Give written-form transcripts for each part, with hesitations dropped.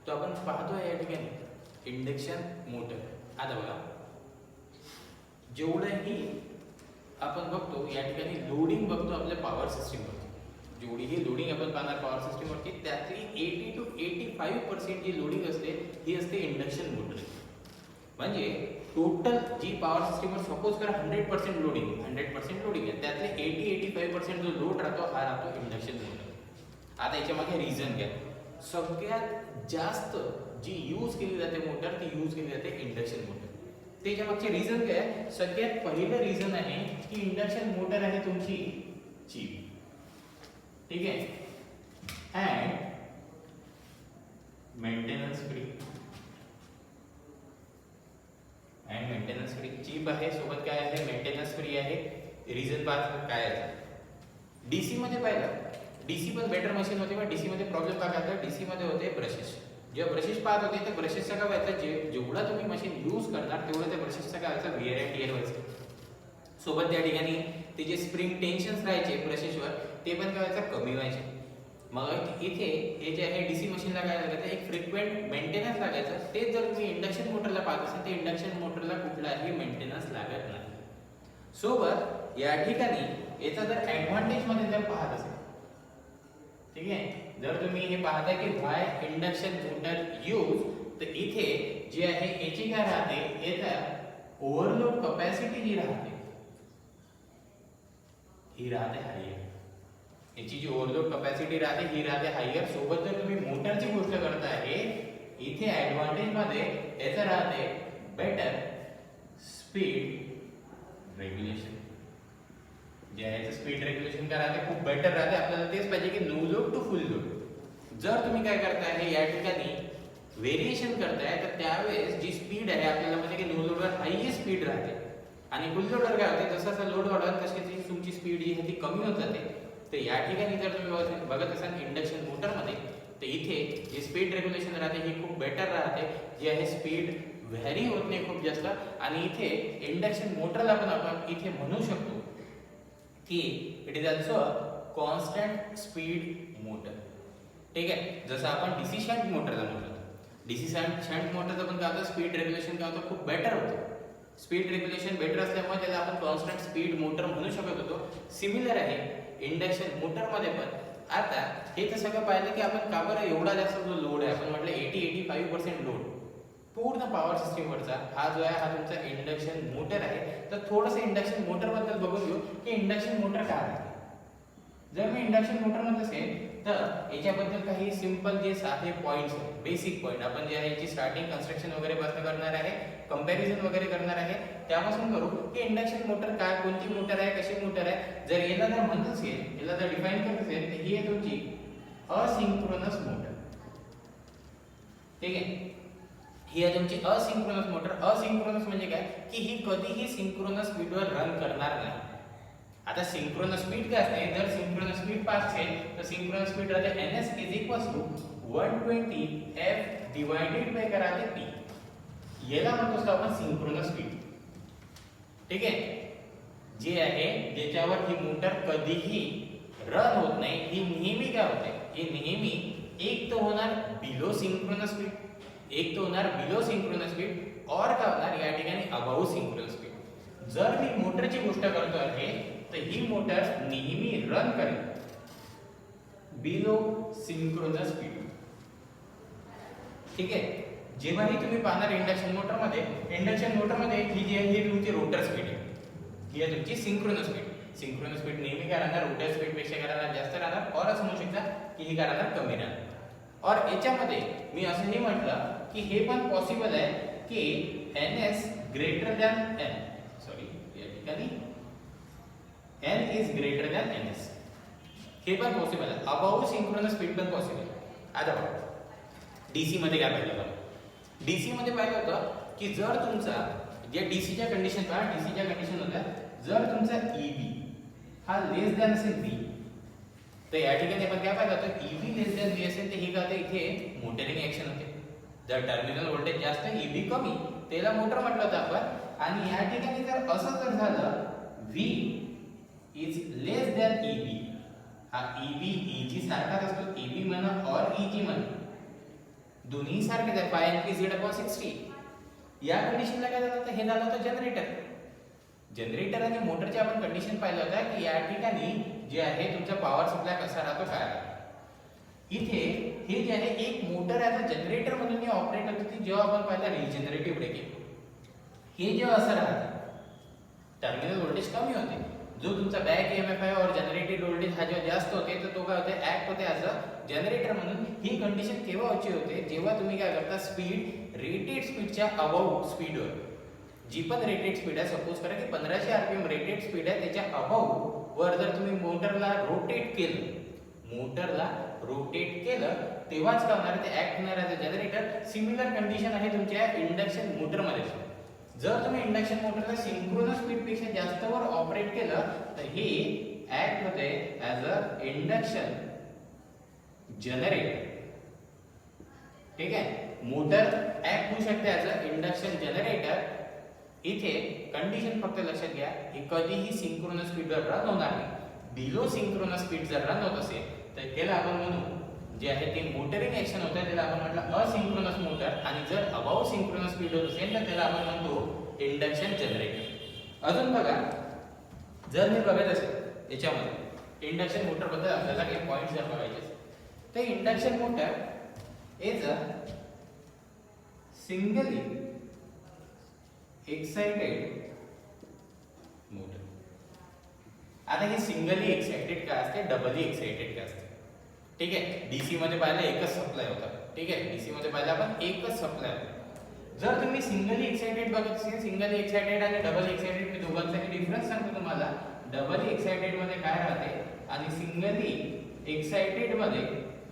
तो आपण पाहतोय या ठिकाणी इंडक्शन मोटर. आता बघा, जेवढंही आपण बघतो या ठिकाणी लोडिंग बघतो आपल्या पॉवर सिस्टीमवरती, जेवढीही लोडिंग आपण पाहणार पॉवर सिस्टीमवरती त्यातली 80 to 85% जी लोडिंग असते ही असते इंडक्शन मोटर. म्हणजे टोटल जी पॉवर सिस्टीमवर सपोज करा 100% लोडिंग आहे, त्यातले 80-85% जो लोड राहतो हा राहतो इंडक्शन मोटर. आता याच्या मागे रिझन काय? सगळ्यात जास्त जी यूज केली जाते मोटर ती यूज केली जाते इंडक्शन मोटर. त्याच्या मागचे रिझन काय? सगळ्यात पहिलं रिझन आहे की इंडक्शन मोटर आहे तुमची चीप. ठीक आहे, अँड मेंटेनन्स फ्री. चीप आहे, सोबत काय आहे? मेंटेनन्स फ्री आहे. रिझन पाहत काय आहे? डीसी मध्ये पाहिलं, डीसी पण बेटर मशीन होते, पण डीसी मध्ये प्रॉब्लेम काय होता? डीसी मध्ये होते ब्रशेस. जेव्हा ब्रशेस पाहत होते तर ब्रशेसचा काय व्हायचा? जेवढा तुम्ही मशीन यूज करणार तेवढं त्या ब्रशेसचा काय व्हायचा? वेअर अँड टिअर व्हायचं. सोबत त्या ठिकाणी ते जे स्प्रिंग टेन्शन्स राहायचे ब्रशेसवर ते पण काय व्हायचं? कमी व्हायचे. मग इथे हे जे आहे डीसी मशीनला काय लागायचं? एक फ्रिक्वेंट मेंटेनन्स लागायचं. ते जर तुम्ही इंडक्शन मोटरला पाहत असाल तर इंडक्शन मोटरला कुठलाही मेंटेनन्स लागत नाही. सोबत या ठिकाणी याचा जर ऍडव्हान्टेज मध्ये जर पाहत असेल, ठीक आहे, जर तुम्ही हे पाहताय की व्हाय इंडक्शन मोटर यूज, तर इथे जे आहे याची काय राहते? याचा ओव्हरलोड कपॅसिटी जी राहते ही राहते हायर. याची जी ओव्हरलोड कपॅसिटी राहते ही राहते हायर. सोबत जर तुम्ही मोटरची गोष्ट करताय इथे ऍडव्हान्टेज मध्ये याचा राहते बेटर स्पीड रेग्युलेशन. जे आहे स्पीड रेग्युलेशन काय राहते? खूप बेटर राहते. आपल्याला तेच पाहिजे की no load to full load. जर तुम्ही काय करताय या ठिकाणी व्हेरिएशन करताय तर त्यावेळेस जी स्पीड आहे आपल्याला म्हणजे की नो लोडवर हाई स्पीड राहते आणि फुल लोडवर काय होते? जसं जसं लोड वाढेल तशी तुमची स्पीड जी आहे ती कमी होत जाते. तर या ठिकाणी जर तुम्ही बघत असाल इंडक्शन मोटरमध्ये तर इथे जे स्पीड रेग्युलेशन राहते ही खूप बेटर राहते. जी आहे स्पीड व्हॅरी होत नाही खूप जास्त. आणि इथे इंडक्शन मोटरला पण आपण इथे म्हणू शकतो की it is also constant speed motor. ठीक आहे, जसं आपण डीसी शंट मोटरला म्हणतो. डीसी शंट मोटरचं पण काय होतं? स्पीड रेग्युलेशन काय होतं? खूप बेटर होतं. स्पीड रेग्युलेशन बेटर असल्यामुळे त्याला आपण कॉन्स्टंट स्पीड मोटर म्हणू शकत होतो. सिमिलर आहे इंडक्शन मोटरमध्ये पण. आता हे तर सगळं पाहिलं की आपण का बरं एवढा जास्त जो लोड आहे, आपण म्हटलं 80-85% लोड पूर्ण पॉवर सिस्टीमवरचा हा जो आहे हा तुमचा इंडक्शन मोटर आहे. तर थोडंसं इंडक्शन मोटर बद्दल बघून घेऊ की इंडक्शन मोटर काय आहे. जर मी इंडक्शन मोटर म्हणत असेल तर याच्याबद्दल काही सिंपल जे साधे पॉइंट्स आहेत, बेसिक पॉइंट आपण जे आहे याची स्टार्टिंग कन्स्ट्रक्शन वगैरे पासून करणार आहे, कंपॅरिझन वगैरे करणार आहे, त्यापासून करू की इंडक्शन मोटर काय, कोणती मोटर आहे, कशी मोटर आहे. जर याला जर म्हणत असेल, याला जर डिफाइन करत असेल तर ही आहे तुमची असिंक्रोनस मोटर. ठीक आहे, ही आहे तुमची असिंक्रोनस मोटर. असिंक्रोनस म्हणजे काय की ही कधीही सिंक्रोनस स्पीडवर रन करणार नाही. आता सिंक्रोनस स्पीड काय असते? जर सिंक्रोनस स्पीड पास असेल तर सिंक्रोनस स्पीड राहते ns = 120 f डिवाइडेड बाय काय राहते p. याला म्हणतो असतो आपण सिंक्रोनस स्पीड. ठीक आहे, जे आहे ज्याच्यावर ही मोटर कधीही रन होत नाही, ही नेहमी काय होते? ही नेहमी एक तर होणार बिलो सिंक्रोनस स्पीड, एक तर होणार बिलो सिंक्रोनस स्पीड, और काय होणार या ठिकाणी अबाव सिंक्रोनस स्पीड. जर मी मोटरची गोष्ट करतो आहे तर ही मोटर नेहमी रन करेल बिलो सिंक्रोनस स्पीड. ठीक आहे, जेव्हाही तुम्ही पाहणार इंडक्शन मोटरमध्ये ही जी आहे ही तुमची रोटर स्पीड आहे, ही आहे तुमची सिंक्रोनस स्पीड. सिंक्रोनस स्पीड नेहमी काय राहणार? रोटर स्पीड पेक्षा काय राहणार? जास्त राहणार. और असं म्हणू शकता की ही काय राहणार? कमी राहणार. और याच्यामध्ये मी असंही म्हटलं की हे पण पॉसिबल आहे की ns greater than n, sorry या ठिकाणी n is greater than ns, हे पण पॉसिबल आहे. अबाव सिंक्रोनस स्पीड पण पॉसिबल आहे. आता बघा डीसी मध्ये काय पाहिलं होतं? डीसी मध्ये पाहिलं होतं की जर तुमचा जे डीसीच्या कंडिशन पहा, डीसीच्या कंडिशन होत्या जर तुमचा EB हा लेस दॅन असेल V, तर या ठिकाणी आपण काय पाहिलं होतं? EB लेस दॅन V असेल तर ही काय इथे मोटरिंग ऍक्शन होते. जर टर्मिनल व्होल्टेज जास्त EB कमी त्याला मोटर म्हटलं होतं आपण. आणि या ठिकाणी जर असं जर झालं V is less than EB, हा EB EG सारखाच असतो, EB म्हणा और EG म्हणा, दोन्ही सारखेच आहे 5 या कंडिशनला काय झालं होतं, हे झालं होतं जनरेटर. जनरेटर आणि मोटरचे आपण कंडिशन पाहिलं होतं की या ठिकाणी जे आहे तुमचा पॉवर सप्लाय कसा राहतो काय राहतो. इथे हे जे आहे एक मोटर ॲज अ जनरेटर म्हणून ऑपरेट होत होती जेव्हा आपण पाहिलं रिजनरेटिव्ह ब्रेकिंग. हे जेव्हा असं राहतं टर्मिनल व्होल्टेज कमी होते, जो तुमचा बॅक ईएमएफ आहे और जनरेटेड व्होल्टेज हा जेव्हा जास्त होते तर तो काय होते ऍक्ट होते ॲज अ जनरेटर म्हणून. ही कंडिशन केव्हा व्हायची होते, जेव्हा तुम्ही काय करता स्पीड रेटेड स्पीडच्या अबाव स्पीडवर, जी पण रेटेड स्पीड आहे, सपोज करा की 1500 आरपीएम रेटेड स्पीड आहे, त्याच्या अबाव वर जर तुम्ही मोटरला रोटेट केलं तेव्हाच काय होणार, ते ऍक्ट होणार as a generator. Similar condition आहे तुमच्या इंडक्शन मोटरमध्ये. जर तुम्ही इंडक्शन मोटरला सिंक्रोनस स्पीड पेक्षा जास्त वर ऑपरेट केलं तर हे ऍक्ट होते ॲज अ इंडक्शन जनरेटर. ठीक आहे, मोटर ऍक्ट होऊ शकते ॲज अ इंडक्शन जनरेटर. इथे कंडिशन फक्त लक्षात घ्या, हे कधीही सिंक्रोनस स्पीडवर रन होणार नाही. बिलो सिंक्रोनस स्पीड जर रन होत असेल तर त्याला आपण म्हणू, जे आहे ते मोटरिंग ऍक्शन होतं त्याला आपण म्हटलं असिंक्रोनस मोटर. आणि जर अबाव सिंक्रोनस स्पीड होत असेल तर त्याला आपण म्हणतो इंडक्शन जनरेटर. अजून बघा, जर मी बघत असेल याच्यामध्ये इंडक्शन मोटर बद्दल आपल्याला काही पॉइंट्स जर बघायचे तर induction motor is a singly excited motor. आता हे सिंगली एक्साइटेड का असते, डबली एक्साइटेड का असते. ठीक आहे, डीसी मध्ये पाहिलं एकच सप्लाय होता. ठीक आहे, डीसी मध्ये पाहिलं आपण एकच सप्लाय होता. जर तुम्ही सिंगली एक्साइटेड बघत असेल, सिंगली एक्साइटेड आणि डबल एक्साइटेड, मी दोघांचाही डिफरन्स सांगतो तुम्हाला. डबल एक्साइटेड मध्ये काय राहते आणि सिंगली एक्साइटेड मध्ये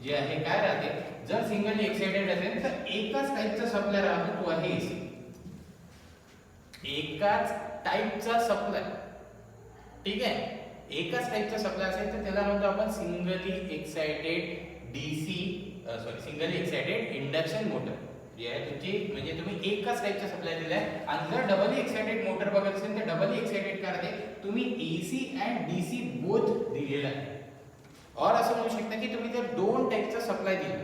जे आहे काय राहते. जर सिंगली एक्साइटेड असेल तर एकाच टाइपचा सप्लाय राहतो, तो आहे एसी. एकाच टाइपचा सप्लाय. ठीक आहे, एकाच टाइपचा सप्लाय असेल तर त्याला म्हणतो आपण singly excited singly excited induction motor. जे आहे तुमची म्हणजे तुम्ही एकाच टाइपचा सप्लाय दिलाय. आणि जर डबली एक्साइटेड मोटर बघत असेल तर डबली एक्साइटेड काय राहते, तुम्ही एसी अँड डीसी बोथ दिलेला आहे. और असं म्हणू शकता की तुम्ही जर दोन टाइपचा सप्लाय दिला,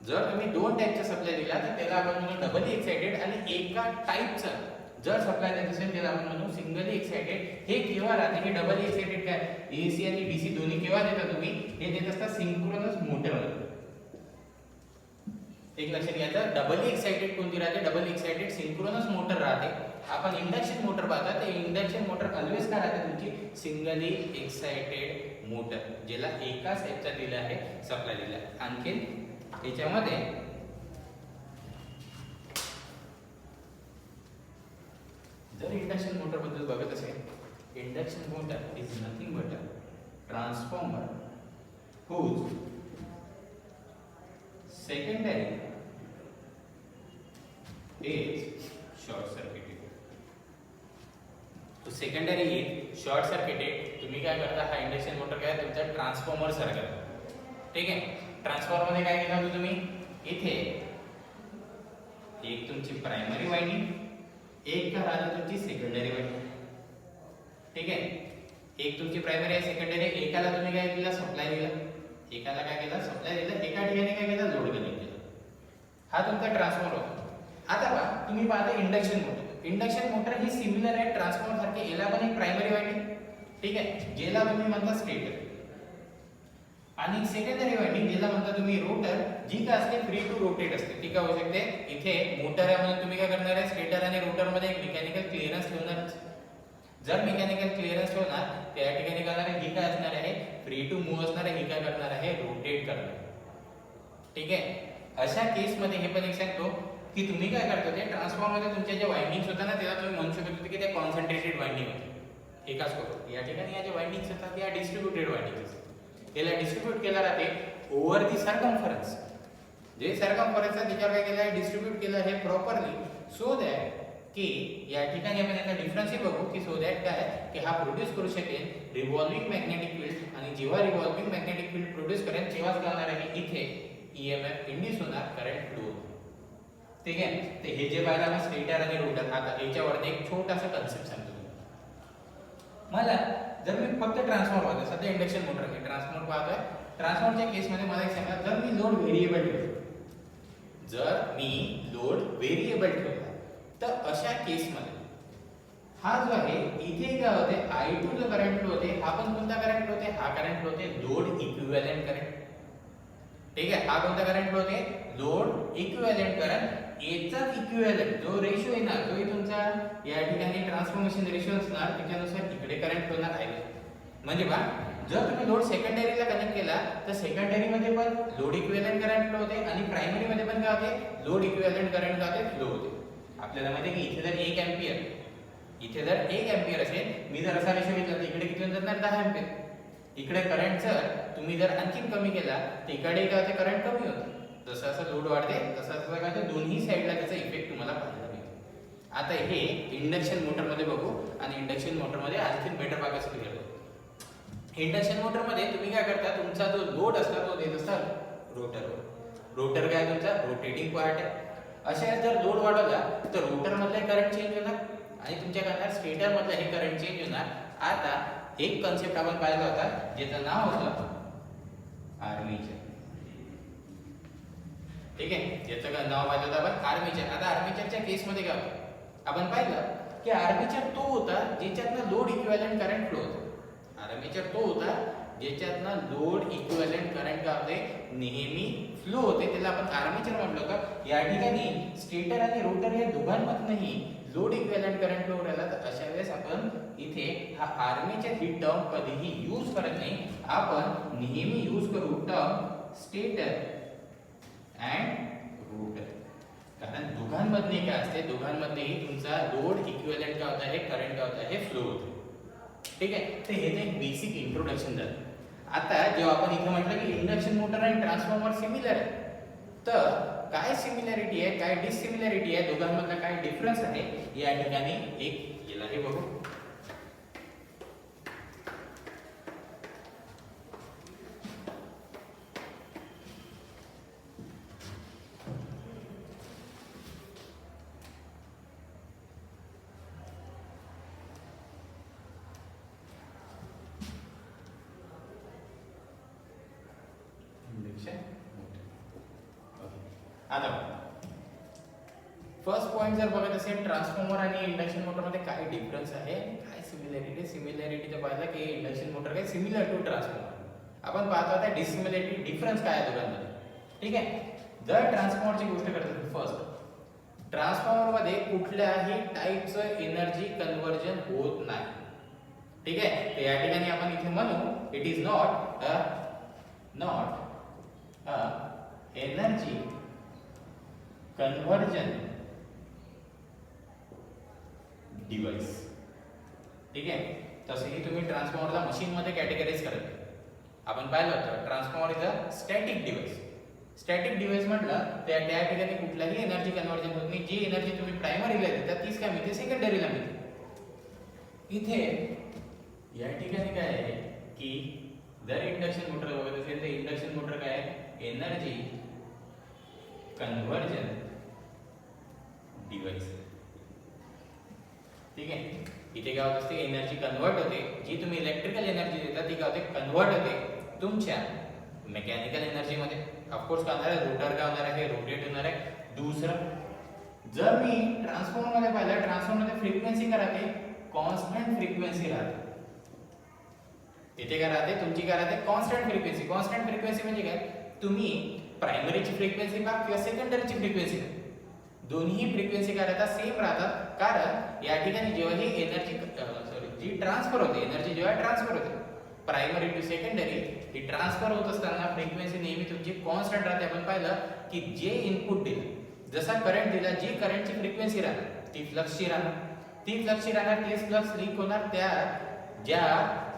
जर तुम्ही दोन टाइपचा सप्लाय दिला तर त्याला आपण म्हणू डबली एक्साइटेड. आणि एका टाइपचा जर सप्लाय देत असेल त्याला आपण म्हणू सिंगली एक्साइटेड. हे केव्हा राहते, हे डबल एक्साइटेड काय एसी आणि डीसी दोन्ही केव्हा देता तुम्ही, हे देत असता सिंक्रोनस मोटरमध्ये. एक लक्षात घ्यायचं, डबल एक्साइटेड कोणती राहते, डबल एक्साइटेड सिंक्रोनस मोटर राहते. आपण इंडक्शन मोटर पाहता ते इंडक्शन मोटर ऑलवेज काय राहते तुमची सिंगली एक्साइटेड मोटर, ज्याला एकाच टाइपचा दिला आहे सप्लाय दिला आहे. आणखी याच्यामध्ये जर इंडक्शन मोटर बद्दल बघत असेल, induction motor is nothing but a transformer whose secondary is short circuited. तो सेकंडरी इज शॉर्ट सर्किटेड. तुम्ही काय करता, हा इंडक्शन मोटर काय तुमचा ट्रान्सफॉर्मर सारखा. ठीक आहे, ट्रान्सफॉर्मर मध्ये काय केलं तुम्ही, इथे एक तुमची प्रायमरी वाइंडिंग, एक का राहते तुमची सेकंडरी वाइंडिंग. ठीक आहे, एक तुमची प्रायमरी आहे, सेकंडरी आहे. एकाला तुम्ही काय केलं सप्लाय दिला, एकाला काय केलं सप्लाय दिला, एका ठिकाणी काय केलं लोड कनेक्ट केलं. हा तुमचा ट्रान्सफॉर्मर होता. आता पहा तुम्ही पाहता इंडक्शन मोटर. इंडक्शन मोटर ही सिमिलर आहे ट्रान्सफॉर्मर सारखे. याला पण एक प्रायमरी वाइंडिंग, ठीक आहे, ज्याला तुम्ही म्हणता स्टेटर, आणि सेकंडरी वाइंडिंग ज्याला म्हणता तुम्ही रोटर, जी काय असते फ्री टू रोटेट असते. ठीक आहे, होऊ शकते इथे मोटर आहे म्हणून तुम्ही काय करणार आहे, स्टेटर आणि रोटर मध्ये एक मेकॅनिकल क्लिअरन्स ठेवणार. जर मेकॅनिकल क्लिअरन्स ठेवणार त्या ठिकाणी काय आहे, ही काय असणार आहे फ्री टू मूव्ह असणार आहे, ही काय करणार आहे रोटेट करणार. ठीक आहे, अशा केस मध्ये हे पण एक सांगतो की तुम्ही काय करता, ते ट्रान्सफॉर्मर मध्ये तुमच्या जे वाइंडिंग्स होता ना त्याला तुम्ही म्हणू शकत होते की ते कॉन्सन्ट्रेटेड वाइंडिंग होते एकाच कोपऱ्यात. या ठिकाणी या जे वाइंडिंग्स असतात त्या डिस्ट्रीब्युटेड वाइंडिंग्स असतात. याला डिस्ट्रीब्यूट केला जाते ओव्हर दी सर्कम्फरन्स. जे सर्कम्फरन्स आहे त्याच्यावर काय केलं आहे, डिस्ट्रीब्यूट केलं आहे प्रॉपरली, सो दॅट की या ठिकाणी आपण याचा डिफरन्स बघू की सो दॅट काय की हा प्रोड्यूस करू शकेल रिव्हॉल्विंग मॅग्नेटिक फील्ड. आणि जेव्हा रिव्हॉल्विंग मॅग्नेटिक फील्ड प्रोड्यूस करेल तेव्हाच काय होणार आहे, इथे ईएमएफ इंड्यूस होणार, करंट फ्लो. ठीक आहे, ते हे जे पाहिलं आपण स्टेटर आणि रोटर. आता याच्यावर एक छोटासा कन्सेप्ट सांगतो मला. जर मी फक्त ट्रान्सफॉर्मर पाहतोय, सध्या इंडक्शन मोटर मी ट्रान्सफॉर्मर पाहतोय. ट्रान्सफॉर्मरच्या केसमध्ये मला एक सांगा, जर मी लोड व्हेरिएबल ठेवतो, जर मी लोड व्हेरिएबल ठेवला तर अशा केसमध्ये हा जो आहे इथे काय होते I2 जो करंट फ्लो होते हा पण कोणता करंट फ्लो होते, हा करंट फ्लो होते लोड इक्विव्हॅलेंट करंट. ठीक आहे, हा कोणता करंट फ्लो होते लोड इक्विव्हॅलेंट करंट. याचाच इक्विव्हॅलेंट जो रेशो येणार तो तुमचा या ठिकाणी ट्रान्सफॉर्मेशन रेशो असणार त्याच्यानुसार इकडे करंट फ्लो होणार आहे. म्हणजे बा जर तुम्ही लोड सेकंडरीला कनेक्ट केला तर सेकंडरी मध्ये पण लोड इक्विव्हॅलेंट करंट फ्लो होते आणि प्रायमरी मध्ये पण काय होते लोड इक्विव्हॅलेंट करंट काय होते फ्लो होते. आपल्याला माहिती आहे की इथे जर 1 एंपियर इथे जर 1 एंपियर असेल, मी जर असा रेशो घेतला तर इकडे किती होऊन जाणार 10 एंपियर. इकडे करंट जर तुम्ही जर आणखीन कमी केला तर इकडे काय होते करंट कमी होते. जसं असं लोड वाढते तसं काय होते दोन्ही साइडला त्याचा इफेक्ट तुम्हाला पाहायला मिळतो. आता हे इंडक्शन मोटर मध्ये बघू आणि इंडक्शन मोटर मध्ये आणखीन बेटर बघायचं क्लिअर होतं. इंडक्शन मोटर मध्ये तुम्ही काय करता तुमचा जो लोड असता तो देत असता रोटरवर. रोटर काय तुमचा रोटेटिंग पार्ट आहे. अशा जर लोड वाढवला तर रोटर मधला करंट चेंज होणार आणि तुमच्या काय स्टेटर मधला हे करंट चेंज होणार. आता एक कन्सेप्ट आपण पाहिला होता ज्याचं नाव होतं आर्मेचर. ठीक आहे, याचं काय नाव पाहिलं होतं आपण आर्मेचर. आता आर्मेचरच्या केस मध्ये काय होतं आपण पाहिलं की आर्मेचर तो होता ज्याच्यातनं लोड इक्विव्हॅलेंट करंट फ्लो होतो. आर्मेचर तो होता ज्याच्यातनं लोड इक्विव्हॅलेंट करंट काय होते नेहमी फ्लो होते, त्याला आपण आर्मेचर म्हटलं होतं. या ठिकाणी स्टेटर आणि रोटर या दोघांमधनंही लोड इक्विव्हॅलेंट करंट फ्लो राहिला तर अशा वेळेस आपण इथे हा आर्मेचर ही टर्म कधीही यूज करत नाही. आपण नेहमी यूज करू टर्म स्टेटर अँड रोटर, कारण दोघांमध्ये काय असते दोघांमध्येही तुमचा लोड इक्विव्हॅलेंट काय होता आहे करंट काय होता आहे फ्लो होतो. ठीक आहे, तर हे एक बेसिक इंट्रोडक्शन झालं. आता जेव्हा आपण इथे म्हटलं की इंडक्शन मोटर आणि ट्रान्सफॉर्मर सिमिलर आहे तर काय सिमिलॅरिटी आहे काय डिसिमिलॅरिटी आहे दोघांमधला काय डिफरन्स आहे या ठिकाणी एक याला हे बघू. आता फर्स्ट पॉइंट जर बघत असेल ट्रान्सफॉर्मर आणि इंडक्शन मोटर मध्ये काय डिफरन्स आहे काय सिमिलॅरिटी. सिमिलॅरिटी तर पाहिलं की इंडक्शन मोटर काय सिमिलर टू ट्रान्सफॉर्मर. आपण पाहतो आता डिसिमिलॅरिटी डिफरन्स काय आहे दोघांमध्ये. ठीक आहे, जर ट्रान्सफॉर्मरची गोष्ट करतो फर्स्ट ट्रान्सफॉर्मर मध्ये कुठल्याही टाइपचं एनर्जी कन्वर्जन होत नाही. ठीक आहे, तर या ठिकाणी आपण इथे म्हणू it is not a energy conversion device. ठीक आहे, तसेही तुम्ही ट्रान्सफॉर्मरला मशीन मध्ये कॅटेगराइज करत आपण पाहिलं होतं transformer is a static device. Static device म्हटलं तर त्या ठिकाणी कुठलाही एनर्जी कन्वर्जन होत नाही. जी एनर्जी तुम्ही प्रायमरीला देता तीच काय मिळते सेकंडरीला मिळते. इथे या ठिकाणी काय आहे की जर इंडक्शन मोटर बघत असेल तर इंडक्शन मोटर काय आहे एनर्जी कन्वर्जन डिव्हाइस. ठीक आहे, इथे काय होत असते एनर्जी कन्वर्ट होते. जी तुम्ही इलेक्ट्रिकल एनर्जी देता ती काय होते कन्वर्ट होते तुमच्या मेकॅनिकल एनर्जी मध्ये. ऑफकोर्स काय होणार आहे रोटर काय होणार आहे रोटेट होणार आहे. दुसरं जर मी ट्रान्सफॉर्मर मध्ये पाहिलं ट्रान्सफॉर्मर मध्ये फ्रिक्वेन्सी काय राहते कॉन्स्टंट फ्रिक्वेन्सी राहते. इथे काय राहते तुमची काय राहते कॉन्स्टंट फ्रिक्वेन्सी. कॉन्स्टंट फ्रिक्वेन्सी म्हणजे काय तुम्ही प्रायमरीची फ्रिक्वेन्सी पहा किंवा सेकंडरीची फ्रिक्वेन्सी दोन्ही फ्रिक्वेन्सी काय राहतात सेम राहतात. कारण या ठिकाणी जेव्हा ही एनर्जी जी ट्रान्सफर होते एनर्जी जेव्हा ट्रान्सफर होते प्रायमरी टू सेकंडरी ही ट्रान्सफर होत असताना फ्रिक्वेन्सी नेहमी तुमची कॉन्स्टंट राहते. आपण पाहिलं की जे इनपुट दिलं जसा करंट दिला जी करंटची फ्रिक्वेन्सी राहणार ती फ्लक्सची राहणार. ती फ्लक्सची राहणार तेच फ्लक्स लिंक होणार त्या ज्या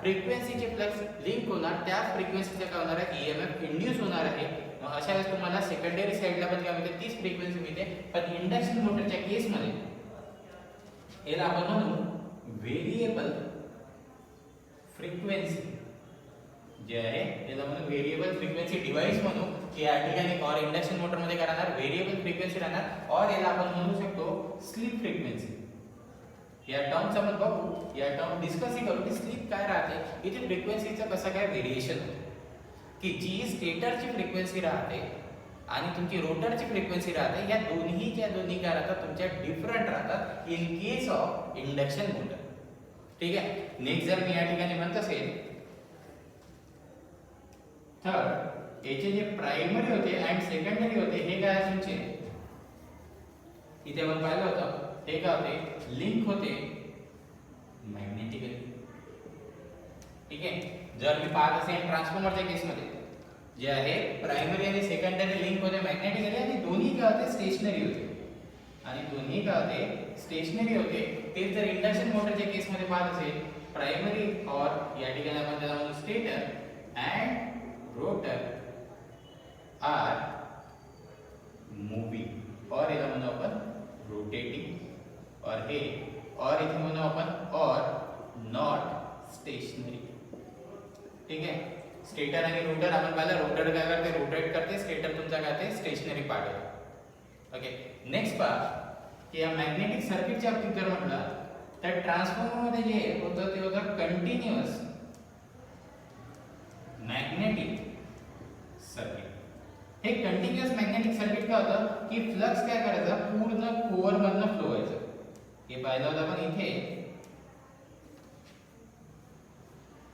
फ्रिक्वेन्सीचे फ्लक्स लिंक होणार त्या फ्रिक्वेन्सीचा काय होणार आहे ईएमएफ इंड्यूस होणार आहे. अशा वेळेस तुम्हाला सेकंडरी साइडला पण काय मिळते तीच फ्रिक्वेन्सी मिळते. पण इंडक्शन मोटरच्या केस मध्ये याला आपण म्हणू व्हेरिएबल फ्रिक्वेन्सी जे आहे त्याला म्हणू व्हेरिएबल फ्रिक्वेन्सी डिव्हाइस म्हणू. की या ठिकाणी और इंडक्शन मोटर मध्ये काय राहणार व्हेरिएबल फ्रिक्वेन्सी राहणार और याला आपण म्हणू शकतो स्लीप फ्रिक्वेन्सी. या टर्मचा आपण बघू या टर्म डिस्कस करू की स्लीप काय राहते. इथे फ्रिक्वेन्सीचं कसं काय व्हेरिएशन होतं की जी स्टेटरची फ्रिक्वेन्सी राहते आणि तुमची रोटरची फ्रिक्वेन्सी राहते, या दोन्ही काय राहतात तुमच्या डिफरंट राहतात in case of induction motor. ठीक आहे. नेक्स्ट जर मी या ठिकाणी म्हणत असेल तर याचे जे प्रायमरी होते अँड सेकंडरी होते हे काय तुमचे इथे आपण पाहिलं होतं, हे काय होते लिंक होते मॅग्नेटिकली. ठीक आहे. जर मी पाहत असेल ट्रान्सफॉर्मरच्या केसमध्ये जे आहे प्रायमरी आणि सेकंडरी लिंक होते मॅग्नेटिकली आणि दोन्ही काय होते स्टेशनरी होते आणि दोन्ही काय होते स्टेशनरी होते. तेच जर इंडक्शन मोटरच्या केसमध्ये पाहत असेल प्रायमरी और या ठिकाणी आपण त्याला म्हणू stator and rotor are moving और याला म्हणू आपण रोटेटिंग और हे और इथे म्हणू आपण और नॉट स्टेशनरी. ठीक आहे. स्टेटर आणि रोटर आपण पाहिलं, रोटर काय करते रोटेट करते, स्टेटर तुमचा काय ते स्टेशनरी पार्ट आहे. ओके. नेक्स्ट पार्ट की या मॅग्नेटिक सर्किटच्या बाबतीत जर म्हटलं तर ट्रान्सफॉर्मर मध्ये जे होतं ते होतं कंटिन्युअस मॅग्नेटिक सर्किट. हे कंटिन्युअस मॅग्नेटिक सर्किट काय होतं की फ्लक्स काय करायचा पूर्ण कोअर मधनं फ्लो व्हायचा. हे पाहिलं होतं आपण इथे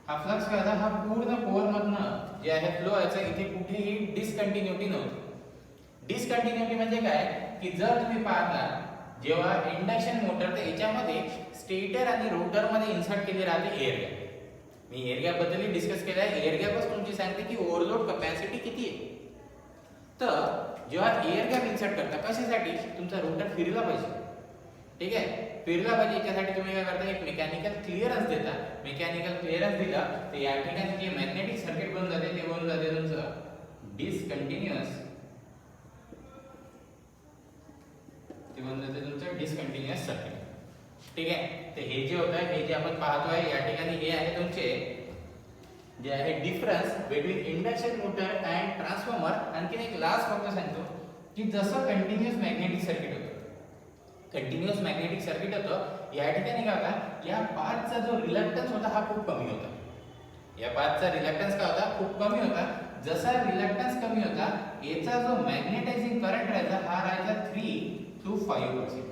हा फ्लक्स काय होता हा पूर्ण कोअर मधनं जे आहे फ्लो व्हायचा, इथे कुठेही डिसकंटिन्युटी नव्हती. डिसकंटिन्युटी म्हणजे काय की जर तुम्ही पाहता जेव्हा इंडक्शन मोटर तर याच्यामध्ये स्टेटर आणि रोटर मध्ये इन्सर्ट केली राहते एअर गॅप. मी एअर गॅप बद्दल डिस्कस केलं आहे. एअर गॅपच तुमची सांगते की ओव्हरलोड कॅपॅसिटी किती आहे. तर जेव्हा एअर गॅप इन्सर्ट करता कशासाठी तुमचा रोटर फिरला पाहिजे. ठीक आहे. फिरला पाहिजे याच्यासाठी तुम्ही काय करता एक मेकॅनिकल क्लिअरन्स देता. मेकॅनिकल क्लिअरन्स दिला तर या ठिकाणी जे मॅग्नेटिक सर्किट बनून जाते ते बनून जाते तुमचं डिसकंटिन्युअस. ते बनून जाते तुमचं डिसकंटिन्युअस सर्किट. ठीक आहे. तर हे जे होतं हे जे आपण पाहतोय या ठिकाणी हे आहे तुमचे जे आहे difference between induction motor and transformer. आणखीन एक लास्ट फक्त सांगतो की जसं कंटिन्युअस मॅग्नेटिक सर्किट होतं कंटिन्युअस मॅग्नेटिक सर्किट होतं या ठिकाणी काय होता या पाथचा जो रिलक्टन्स होता हा खूप कमी होता. या पाथचा रिलक्टन्स काय होता खूप कमी होता. जसा रिलक्टन्स कमी होता याचा जो मॅग्नेटायझिंग करंट राहायचा हा राहायचा 3 to 5%.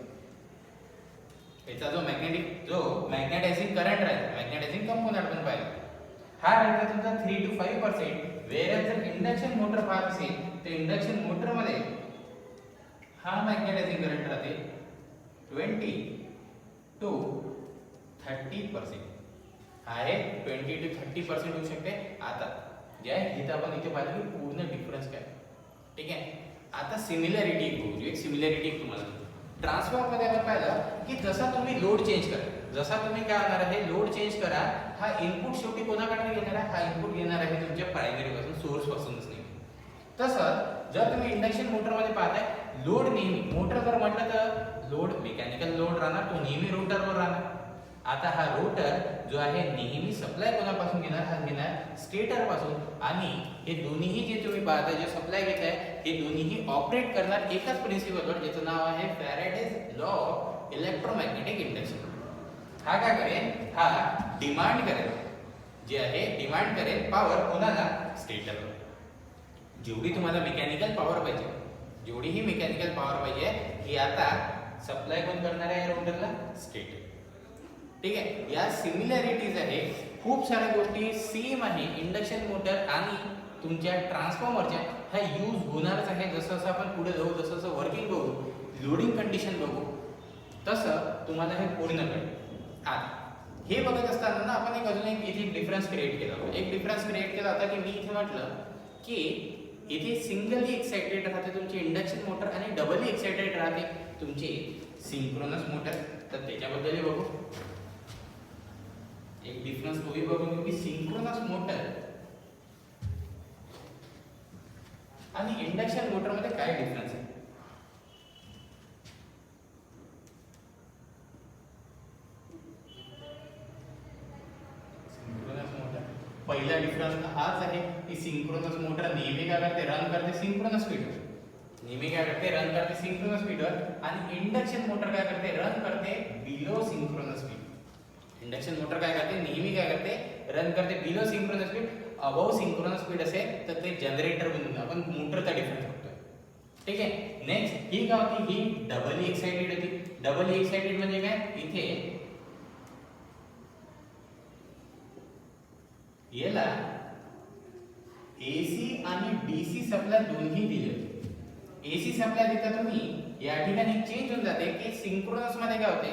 याचा जो मॅग्नेटायझिंग करंट राहायचा मॅग्नेटायझिंग कंपोनंट आपण पाहिलं हा राहायचा तुमचा 3 to 5%. वेळेस जर इंडक्शन मोटर पाहत असेल तर इंडक्शन मोटर मध्ये हा मॅग्नेटायझिंग करंट राहते 20 to 30%. आहे 20 to 30% होऊ शकते. आता जे आहे इथं आपण इथे पाहिलं की पूर्ण डिफरन्स काय. ठीक आहे. आता सिमिलॅरिटी बघू. एक सिमिलॅरिटी तुम्हाला ट्रान्सफॉर्मर मध्ये आपण पाहिलं की जसा तुम्ही लोड चेंज करा जसा तुम्ही काय होणार आहे लोड चेंज करा हा इनपुट शेवटी कोणाकडे घेणार आहे हा इनपुट घेणार आहे तुमच्या प्रायमरी पासून सोर्स पासूनच नाही. तसं जर तुम्ही इंडक्शन मोटर मध्ये पाहताय लोड नेहमी मोटर जर म्हटलं तर लोड मेकॅनिकल लोड राहणार तो नेहमी रोटरवर राहणार. आता हा रोटर जो आहे नेहमी सप्लाय कोणापासून घेणार हा घेणार स्टेटर पासून आणि हे दोन्हीही जे तुम्ही पाहताय जे सप्लाय घेत आहे हे दोन्हीही ऑपरेट करणार एकाच प्रिन्सिपलवर ज्याचं नाव आहे Faraday's law of electromagnetic induction. हा काय करेल हा डिमांड करेल जे आहे डिमांड करेल पॉवर कोणाला स्टेटरवर. जेवढी तुम्हाला मेकॅनिकल पॉवर पाहिजे जेवढीही मेकॅनिकल पॉवर पाहिजे ही आता सप्लाय कोण करणार आहे रोटरला स्टेटर. ठीक आहे. या सिमिलॅरिटीज आहे खूप साऱ्या गोष्टी सेम आहे इंडक्शन मोटर आणि तुमच्या ट्रान्सफॉर्मरच्या हा यूज होणारच आहे. जसं जसं आपण पुढे जाऊ जसं जसं वर्किंग बघू लोडिंग कंडिशन बघू तसं तुम्हाला हे पूर्ण कळेल. आता हे बघत असताना ना आपण एक अजून एक इथे डिफरन्स क्रिएट केला होता. एक डिफरन्स क्रिएट केला होता की मी इथे म्हटलं की इथे सिंगली एक्साइटेड राहते तुमची इंडक्शन मोटर आणि डबली एक्साइटेड राहते तुमची सिंक्रोनस मोटर. तर त्याच्याबद्दलही बघू एक डिफरन्स तोही बघून घेऊ की सिंक्रोनस मोटर आणि इंडक्शन मोटर मध्ये काय डिफरन्स आहे. सिंक्रोनस मोटर पहिला डिफरन्स हाच आहे की सिंक्रोनस मोटर नेहमी काय करते रन करते सिंक्रोनस स्पीडवर. नेहमी काय करते रन करते सिंक्रोनस स्पीडवर आणि इंडक्शन मोटर काय करते रन करते below synchronous speed. Induction motor काय करते नेहमी काय करते रन करते below synchronous speed. Above synchronous speed असेल तर ते जनरेटर बनून आपण मोटरचा डिफरन्स बघतोय. ठीक आहे. नेक्स्ट ही काय होती, ही डबली एक्साइटेड होती. डबली एक्साइटेड म्हणजे काय, इथे याला एसी आणि डीसी सप्लाय दोन्ही दिले होते. एसी सप्लाय देता तुम्ही या ठिकाणी चेंज होऊन जाते की सिंक्रोनस मध्ये काय होते,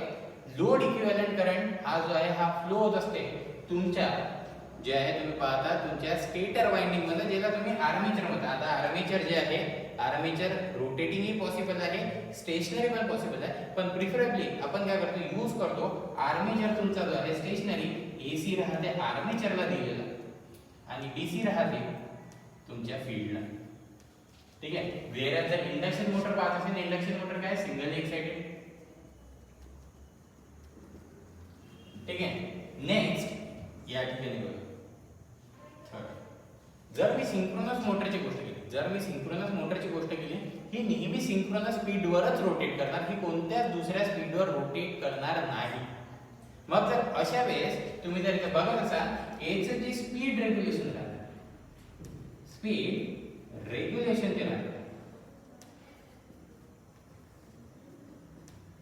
लोड इक्विव्हॅलंट करंट हा जो आहे हा फ्लो होत असते तुमच्या जे आहे तुम्ही पाहता तुमच्या स्टेटर वाइंडिंग मध्ये, ज्याला तुम्ही आर्मेचर म्हणता. आता आर्मेचर जे आहे, आर्मेचर रोटेटिंग ही पॉसिबल आहे, स्टेशनरी पण पॉसिबल आहे, पण प्रिफरेबली आपण काय करतो, यूज करतो आर्मेचर तुमचा जो आहे स्टेशनरी. एसी राहते आर्मेचरला दिलेला आणि डीसी राहते तुमच्या फील्डला. ठीक आहे. वेअर जर इंडक्शन मोटर पाहत असेल, इंडक्शन मोटर काय सिंगल एक्साइटेड. ठीक आहे. नेक्स्ट या ठिकाणी बघा, जर मी सिंक्रोनस मोटरची गोष्ट केली, जर मी सिंक्रोनस मोटरची गोष्ट केली, ही नेहमी सिंक्रोनस स्पीडवरच रोटेट करणार, ही कोणत्याच दुसऱ्या स्पीडवर रोटेट करणार नाही. मग जर अशा वेळेस तुम्ही जर इथे बघत असाल, याचं जे स्पीड रेग्युलेशन राहणार, स्पीड रेग्युलेशन जे राहणार,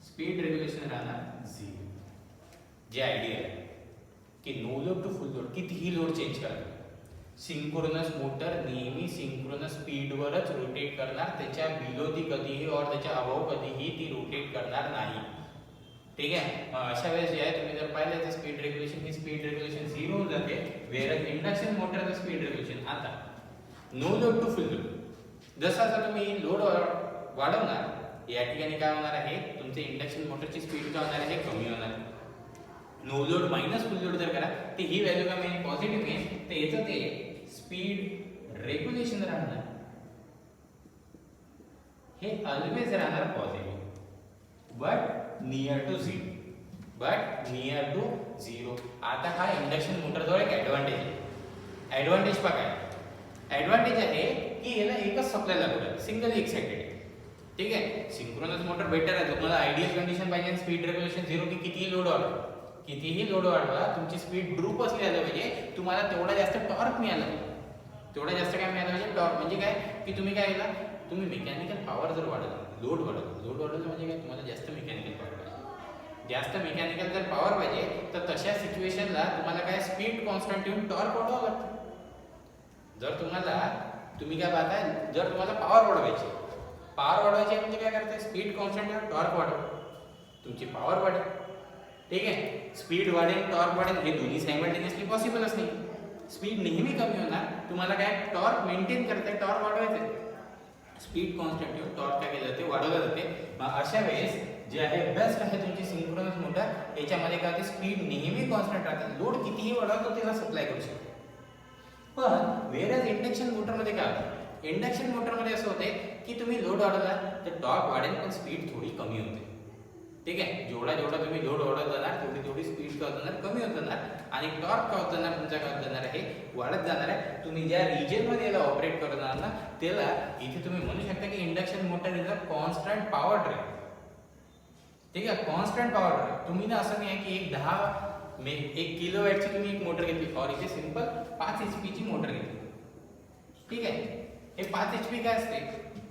स्पीड रेग्युलेशन राहणार 0. जे आयडिया आहे की no load to full load, कितीही लोड चेंज करा, सिंक्रोनस मोटर नेहमी सिंक्रोनस स्पीडवरच रोटेट करणार, त्याच्या बिलो ती कधीही और त्याच्या अभाव कधीही ती रोटेट करणार नाही. ठीक आहे. अशा वेळेस जे आहे तुम्ही जर पाहिलं तर स्पीड रेग्युलेशन, ही स्पीड रेग्युलेशन 0 होऊन जाते. वेअर इंडक्शन मोटरचं स्पीड रेग्युलेशन आता no load to full load, जसा जर तुम्ही लोड वाढवणार या ठिकाणी काय होणार आहे, तुमचे इंडक्शन मोटरची स्पीड काय होणार आहे, कमी होणार आहे. No load minus full load जर करा तर ही व्हॅल्यू कमी आहे, पॉझिटिव्ह आहे, तर याचं ते स्पीड रेग्युलेशन राहणार, हे ऑलवेज राहणार positive, but near to 0, but near to 0. आता हा इंडक्शन मोटर जवळ एक ऍडव्हान्टेज आहे. ऍडव्हान्टेज पहा काय ऍडव्हान्टेज आहे की याला एकच सप्लाय लागू आहे, सिंगल एक्साइटेड. ठीक आहे. सिंक्रोनस मोटर बेटर आहे. तुम्हाला आयडियल कंडिशन पाहिजे, स्पीड रेग्युलेशन 0 की कितीही लोड वाढवा, कितीही लोड वाढवा, तुमची स्पीड ड्रूप असली आलं पाहिजे, तुम्हाला तेवढा जास्त टॉर्क मिळाला पाहिजे. तेवढा जास्त काय मिळालं पाहिजे, टॉर्क. म्हणजे काय की तुम्ही काय केला, तुम्ही मेकॅनिकल पॉवर जर वाढवला, लोड वाढवलं म्हणजे काय, तुम्हाला जास्त मेकॅनिकल पॉवर पाहिजे. जास्त मेकॅनिकल जर पॉवर पाहिजे तर तशा सिच्युएशनला तुम्हाला काय स्पीड कॉन्स्टंट ठेवून टॉर्क वाढवावं लागतं. जर तुम्हाला तुम्ही काय पाहताय, जर तुम्हाला पॉवर वाढवायची म्हणजे काय करताय, स्पीड कॉन्स्टंट ठेवून टॉर्क वाढवा, तुमची पॉवर वाढेल. ठीक आहे. स्पीड वाढेल, टॉर्क वाढेल, हे दोन्ही सायमल्टेनियसली पॉसिबलच नाही. स्पीड नेहमी कमी होणार, तुम्हाला काय टॉर्क मेंटेन करताय, टॉर्क वाढवायचं, स्पीड कॉन्स्टंट ठेवून टॉर्क काय केलं जाते, वाढवलं जाते. मग अशा वेळेस जे आहे बेस्ट आहे तुमची सिंक्रोनस मोटर, याच्यामध्ये काय होते, स्पीड नेहमी कॉन्स्टंट राहते, लोड कितीही वाढवतो त्याला सप्लाय करू शकतो. पण वेअरएज इंडक्शन मोटरमध्ये काय होतं, इंडक्शन मोटरमध्ये असं होते की तुम्ही लोड वाढवला तर टॉर्क वाढेल पण स्पीड थोडी कमी होते. ठीक आहे. जेवढा तुम्ही लोड वाढत जाणार तेवढी स्पीड काय होत जाणार, कमी होत जाणार, आणि टॉर्क काय होत जाणार, तुमचा काय होत जाणार आहे, वाढत जाणार आहे. तुम्ही ज्या रिजनमध्ये याला ऑपरेट करणार ना त्याला, इथे तुम्ही म्हणू शकता की induction motor is a constant power drive. ठीक आहे. Constant power drive. तुम्ही ना असं नाही की एक किलोवॅटची तुम्ही एक मोटर घेतली, और इथे सिंपल 5 HP ची मोटर घेतली. ठीक आहे. हे 5 HP काय असते,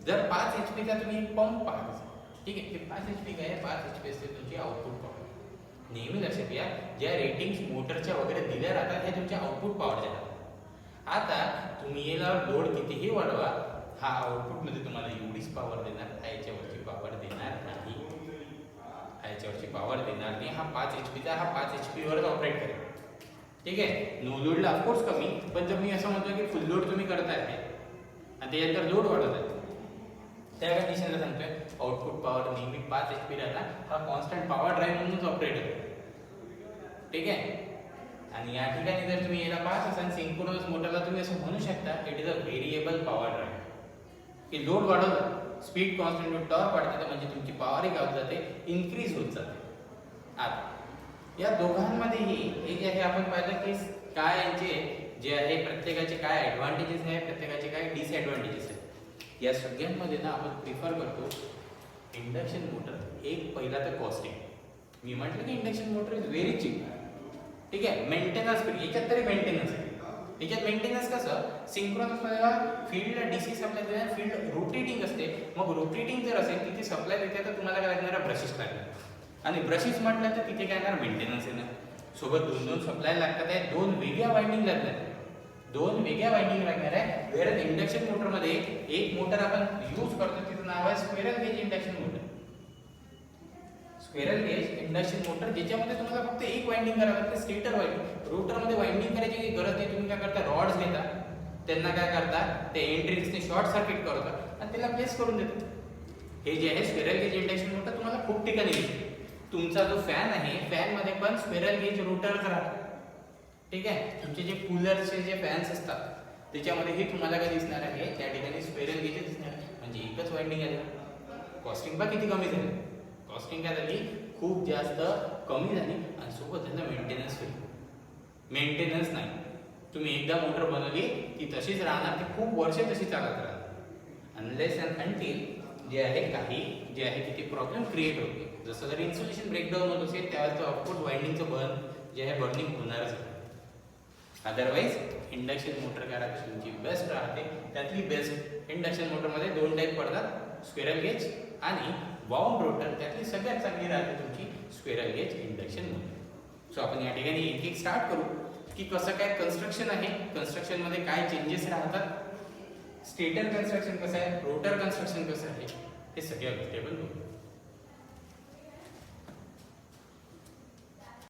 जर 5 HP चा तुम्ही एक पंप पाहता, ठीक आहे, हे 5 HP काय आहे, 5 HP असते तुमची आउटपुट पॉवर. नेहमी लक्षात घ्या, ज्या रेटिंग्स मोटरच्या वगैरे दिल्या राहतात हे तुमच्या आउटपुट पॉवरच्या राहतात. आता तुम्ही याला लोड कितीही वाढवा, हा आउटपुटमध्ये तुम्हाला एवढीच पॉवर देणार, याच्यावरची पॉवर देणार नाही, याच्यावरची पॉवर देणार नाही. हा 5 HP चा, हा 5 HP वरच ऑपरेट करेल. ठीक आहे. नो लोडला ऑफकोर्स कमी, पण जर मी असं म्हणतो की फुल लोड तुम्ही करताय आणि त्यानंतर लोड वाढत आहे, त्या कंडिशनला सांगतोय आउटपुट पॉवर नेहमी 5 HP राहणार, हा कॉन्स्टंट पॉवर ड्राईव्ह म्हणूनच ऑपरेट होतो. ठीक आहे. आणि या ठिकाणी जर तुम्ही याला पाहत असाल, सिंक्रोनस मोटरला तुम्ही असं म्हणू शकता it is a variable power drive, की लोड वाढवला, स्पीड कॉन्स्टंट, टॉर्क वाढते, म्हणजे तुमची पॉवर काय होत जाते, इन्क्रीज होत जाते. आता या दोघांमध्येही हे जे आहे आपण पाहिलं की काय यांचे जे आहे प्रत्येकाचे काय ॲडव्हान्टेजेस आहे, प्रत्येकाचे काय डिसएडव्हान्टेजेस आहे. या सगळ्यांमध्ये ना आपण प्रिफर करतो इंडक्शन मोटर. एक पहिला तर कॉस्टिंग, मी म्हटलं की induction motor is very cheap. ठीक आहे. मेंटेनन्स फ्री, याच्यात तरी मेंटेनन्स आहे. त्याच्यात मेंटेनन्स कसं, सिंक्रोनस मध्ये फील्डला डीसी सप्लाय देणार, फील्ड रोटेटिंग असते. मग रोटेटिंग जर असेल तिथे सप्लाय देते तर तुम्हाला काय लागणार, ब्रशेस लागणार. आणि ब्रशेस म्हटलं तर तिथे काय येणार, मेंटेनन्स येणार. सोबत दोन दोन सप्लाय लागतात आहे, दोन वेगळ्या वाइंडिंग लागतात, दोन वेगळ्या वाइंडिंग लागणार आहे. वेळेत इंडक्शन मोटरमध्ये एक मोटर आपण यूज करतो तिचं नाव आहे squirrel gauge induction motor. Squirrel gauge induction motor ज्याच्यामध्ये तुम्हाला फक्त एक वाइंडिंग करावं लागते, स्टेटर वाइंडिंग. रोटरमध्ये वाइंडिंग करायची काही गरज नाही. तुम्ही काय करता, रॉड्स घेता, त्यांना काय करता, ते एंट्रीजने शॉर्ट सर्किट करता आणि त्याला प्लेस करून देता. हे जे आहे स्क्वेरल गेज इंडक्शन मोटर तुम्हाला खूप ठिकाणी दिसते. तुमचा जो फॅन आहे, फॅन मध्ये पण स्क्वेरल गेज रोटर्स राहतात. ठीक आहे, तुमचे जे कूलरचे जे फॅन्स असतात त्याच्यामध्ये हे तुम्हाला काय दिसणार आहे, त्या ठिकाणी स्क्वेरल गेज दिसणार आहे. म्हणजे एकच वाइंडिंग आहे. कॉस्टिंग पण किती कमी झाली, कॉस्टिंग काय झाली, खूप जास्त कमी झाली. आणि सोबत त्यांना मेंटेनन्स फ्री, मेंटेनन्स नाही. तुम्ही एकदा मोटर बनवली ती तशीच राहणार, ती खूप वर्ष तशी चालत राहणार. अनलेस अँड अंटिल जे आहे काही जे आहे तिथे प्रॉब्लेम क्रिएट होते. जसं जर इन्सुलेशन ब्रेकडाऊन होत असेल त्यावेळेस ऑफकोर्स वाइंडिंगचं बर्न जे आहे बर्निंग होणारच आहे. अदरवाईज इंडक्शन मोटर काय राहते तुमची बेस्ट राहते. त्यातली बेस्ट इंडक्शन मोटरमध्ये दोन टाईप पडतात, स्क्वेरल गेज आणि वाउंड रोटर. त्यातली सगळ्यात चांगली राहते तुमची squirrel gauge induction motor. So आपण या ठिकाणी एक एक स्टार्ट करू की कसं काय कन्स्ट्रक्शन आहे, कन्स्ट्रक्शनमध्ये काय चेंजेस राहतात, स्टेटर कन्स्ट्रक्शन कसं आहे, रोटर कन्स्ट्रक्शन कसं आहे, हे सगळ्या गोष्टी आपण बघू.